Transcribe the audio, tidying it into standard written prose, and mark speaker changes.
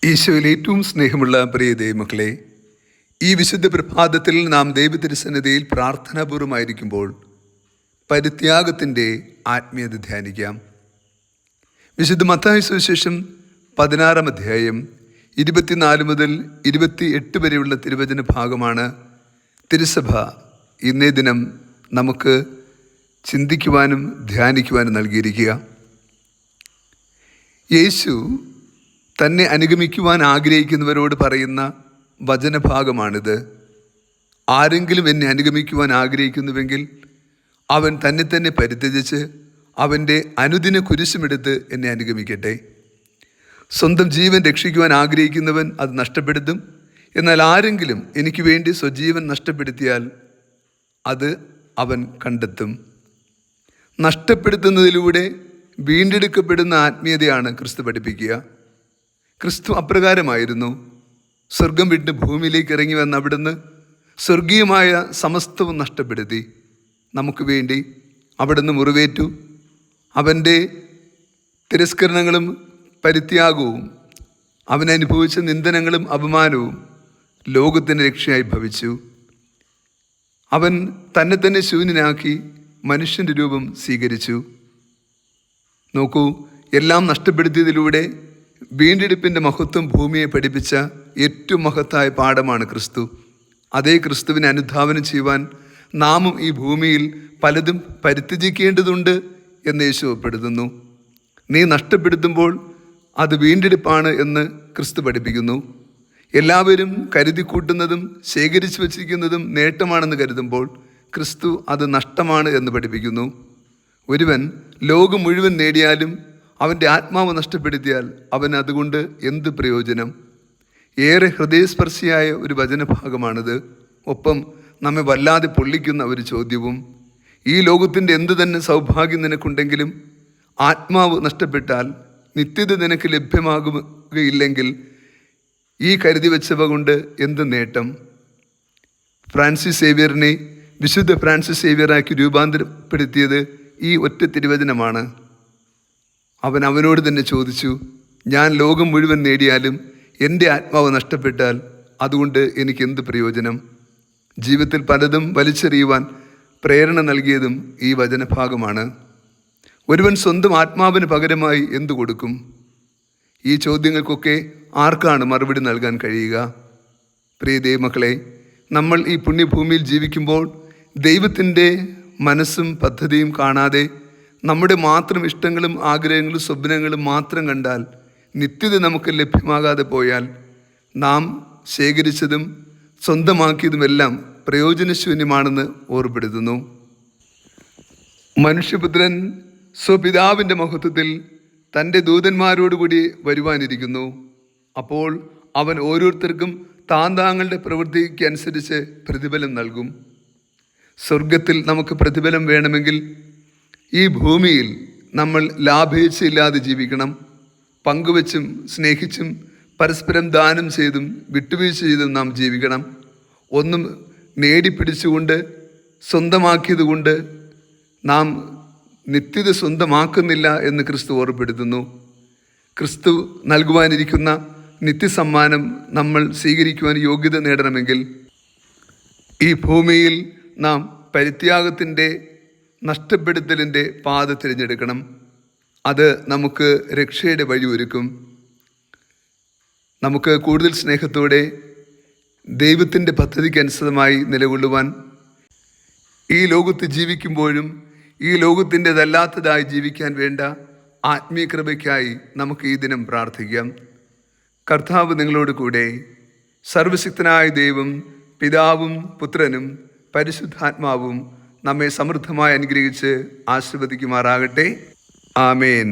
Speaker 1: ഈശോയിൽ ഏറ്റവും സ്നേഹമുള്ള പ്രിയ ദൈവമക്കളെ, ഈ വിശുദ്ധ പ്രഭാതത്തിൽ നാം ദൈവതിരുസന്നിധിയിൽ പ്രാർത്ഥനാപൂർവമായിരിക്കുമ്പോൾ പരിത്യാഗത്തിൻ്റെ ആത്മീയത ധ്യാനിക്കാം. വിശുദ്ധ മത്തായി സുവിശേഷം 16 അധ്യായം 24 മുതൽ 28 വരെയുള്ള തിരുവചന ഭാഗമാണ് തിരുസഭ ഇന്നേ ദിനം നമുക്ക് ചിന്തിക്കുവാനും ധ്യാനിക്കുവാനും നൽകിയിരിക്കുക. യേശു തന്നെ അനുഗമിക്കുവാൻ ആഗ്രഹിക്കുന്നവരോട് പറയുന്ന വചനഭാഗമാണിത്. ആരെങ്കിലും എന്നെ അനുഗമിക്കുവാൻ ആഗ്രഹിക്കുന്നുവെങ്കിൽ അവൻ തന്നെ പരിത്യജിച്ച് അവൻ്റെ അനുദിന കുരിശുമെടുത്ത് എന്നെ അനുഗമിക്കട്ടെ. സ്വന്തം ജീവൻ രക്ഷിക്കുവാൻ ആഗ്രഹിക്കുന്നവൻ അത് നഷ്ടപ്പെടുത്തും. എന്നാൽ ആരെങ്കിലും എനിക്ക് വേണ്ടി സ്വജീവൻ നഷ്ടപ്പെടുത്തിയാൽ അത് അവൻ കണ്ടെത്തും. നഷ്ടപ്പെടുത്തുന്നതിലൂടെ വീണ്ടെടുക്കപ്പെടുന്ന ആത്മീയതയാണ് ക്രിസ്തു പഠിപ്പിക്കുക. ക്രിസ്തു അപ്രകാരമായിരുന്നു. സ്വർഗം വിട്ട് ഭൂമിയിലേക്ക് ഇറങ്ങി വന്ന അവിടുന്ന് സ്വർഗീയമായ സമസ്തവും നഷ്ടപ്പെടുത്തി നമുക്ക് വേണ്ടി അവിടുന്ന് മുറിവേറ്റു. അവൻ്റെ തിരസ്കരണങ്ങളും പരിത്യാഗവും അവൻ അനുഭവിച്ച നിന്ദനങ്ങളും അപമാനവും ലോകത്തിന് രക്ഷയായി ഭവിച്ചു. അവൻ തന്നെ ശൂന്യനാക്കി മനുഷ്യൻ്റെ രൂപം സ്വീകരിച്ചു. നോക്കൂ, എല്ലാം നഷ്ടപ്പെടുത്തിയതിലൂടെ വീണ്ടെടുപ്പിൻ്റെ മഹത്വം ഭൂമിയെ പഠിപ്പിച്ച ഏറ്റവും മഹത്തായ പാഠമാണ് ക്രിസ്തു. അതേ ക്രിസ്തുവിനെ അനുധാവനം ചെയ്യുവാൻ നാമും ഈ ഭൂമിയിൽ പലതും പരിത്യജിക്കേണ്ടതുണ്ട് എന്ന് യേശു വെളിപ്പെടുത്തുന്നു. നീ നഷ്ടപ്പെടുത്തുമ്പോൾ അത് വീണ്ടെടുപ്പാണ് എന്ന് ക്രിസ്തു പഠിപ്പിക്കുന്നു. എല്ലാവരും കരുതിക്കൂട്ടുന്നതും ശേഖരിച്ചു വച്ചിരിക്കുന്നതും നേട്ടമാണെന്ന് കരുതുമ്പോൾ ക്രിസ്തു അത് നഷ്ടമാണ് എന്ന് പഠിപ്പിക്കുന്നു. ഒരുവൻ ലോകം മുഴുവൻ നേടിയാലും അവൻ്റെ ആത്മാവ് നഷ്ടപ്പെടുത്തിയാൽ അവന് അതുകൊണ്ട് എന്ത് പ്രയോജനം? ഏറെ ഹൃദയസ്പർശിയായ ഒരു വചനഭാഗമാണിത്. ഒപ്പം നമ്മെ വല്ലാതെ പൊള്ളിക്കുന്ന ഒരു ചോദ്യവും. ഈ ലോകത്തിൻ്റെ എന്ത് തന്നെ സൗഭാഗ്യം നിനക്കുണ്ടെങ്കിലും ആത്മാവ് നഷ്ടപ്പെട്ടാൽ, നിത്യത നിനക്ക് ലഭ്യമാകുകയില്ലെങ്കിൽ ഈ കരുതി വെച്ചവ കൊണ്ട് എന്ത് നേട്ടം? ഫ്രാൻസിസ് സേവ്യറിനെ വിശുദ്ധ ഫ്രാൻസിസ് സേവ്യറാക്കി രൂപാന്തരപ്പെടുത്തിയത് ഈ ഒറ്റ തിരുവചനമാണ്. അവനോട് തന്നെ ചോദിച്ചു, ഞാൻ ലോകം മുഴുവൻ നേടിയാലും എൻ്റെ ആത്മാവ് നഷ്ടപ്പെട്ടാൽ അതുകൊണ്ട് എനിക്ക് എന്ത് പ്രയോജനം? ജീവിതത്തിൽ പലതും വലിച്ചെറിയുവാൻ പ്രേരണ നൽകിയതും ഈ വചനഭാഗമാണ്. ഒരുവൻ സ്വന്തം ആത്മാവിന് പകരമായി എന്തു കൊടുക്കും? ഈ ചോദ്യങ്ങൾക്കൊക്കെ ആർക്കാണ് മറുപടി നൽകാൻ കഴിയുക? പ്രിയ ദൈവമക്കളെ, നമ്മൾ ഈ പുണ്യഭൂമിയിൽ ജീവിക്കുമ്പോൾ ദൈവത്തിൻ്റെ മനസ്സും പദ്ധതിയും കാണാതെ നമ്മുടെ മാത്രം ഇഷ്ടങ്ങളും ആഗ്രഹങ്ങളും സ്വപ്നങ്ങളും മാത്രം കണ്ടാൽ, നിത്യത നമുക്ക് ലഭ്യമാകാതെ പോയാൽ നാം ശേഖരിച്ചതും സ്വന്തമാക്കിയതുമെല്ലാം പ്രയോജനശൂന്യമാണെന്ന് ഓർമ്മപ്പെടുത്തുന്നു. മനുഷ്യപുത്രൻ സ്വപിതാവിൻ്റെ മഹത്വത്തിൽ തൻ്റെ ദൂതന്മാരോടുകൂടി വരുവാനിരിക്കുന്നു. അപ്പോൾ അവൻ ഓരോരുത്തർക്കും താങ്കളുടെ പ്രവൃത്തിക്ക് അനുസരിച്ച് പ്രതിഫലം നൽകും. സ്വർഗത്തിൽ നമുക്ക് പ്രതിഫലം വേണമെങ്കിൽ ഈ ഭൂമിയിൽ നമ്മൾ ലാഭേച്ഛയില്ലാതെ ജീവിക്കണം. പങ്കുവച്ചും സ്നേഹിച്ചും പരസ്പരം ദാനം ചെയ്തും വിട്ടുവീഴ്ച ചെയ്തും നാം ജീവിക്കണം. ഒന്നും നേടിപ്പിടിച്ചുകൊണ്ട് സ്വന്തമാക്കിയതുകൊണ്ട് നാം നിത്യത സ്വന്തമാക്കുന്നില്ല എന്ന് ക്രിസ്തു ഓർമ്മപ്പെടുത്തുന്നു. ക്രിസ്തു നൽകുവാനിരിക്കുന്ന നിത്യസമ്മാനം നമ്മൾ സ്വീകരിക്കുവാൻ യോഗ്യത നേടണമെങ്കിൽ ഈ ഭൂമിയിൽ നാം പരിത്യാഗത്തിൻ്റെ നഷ്ടപ്പെടുത്തലിൻ്റെ പാത തിരഞ്ഞെടുക്കണം. അത് നമുക്ക് രക്ഷയുടെ വഴി ഒരുക്കും. നമുക്ക് കൂടുതൽ സ്നേഹത്തോടെ ദൈവത്തിൻ്റെ പദ്ധതിക്ക് അനുസൃതമായി നിലകൊള്ളുവാൻ, ഈ ലോകത്ത് ജീവിക്കുമ്പോഴും ഈ ലോകത്തിൻ്റെതല്ലാത്തതായി ജീവിക്കാൻ വേണ്ട ആത്മീയ കൃപയ്ക്കായി നമുക്ക് ഈ ദിനം പ്രാർത്ഥിക്കാം. കർത്താവ് നിങ്ങളോട് കൂടെ. സർവശക്തനായ ദൈവം പിതാവും പുത്രനും പരിശുദ്ധാത്മാവും നമ്മെ സമൃദ്ധമായി അനുഗ്രഹിച്ച് ആശീർവദിക്കുമാറാകട്ടെ. ആമേൻ.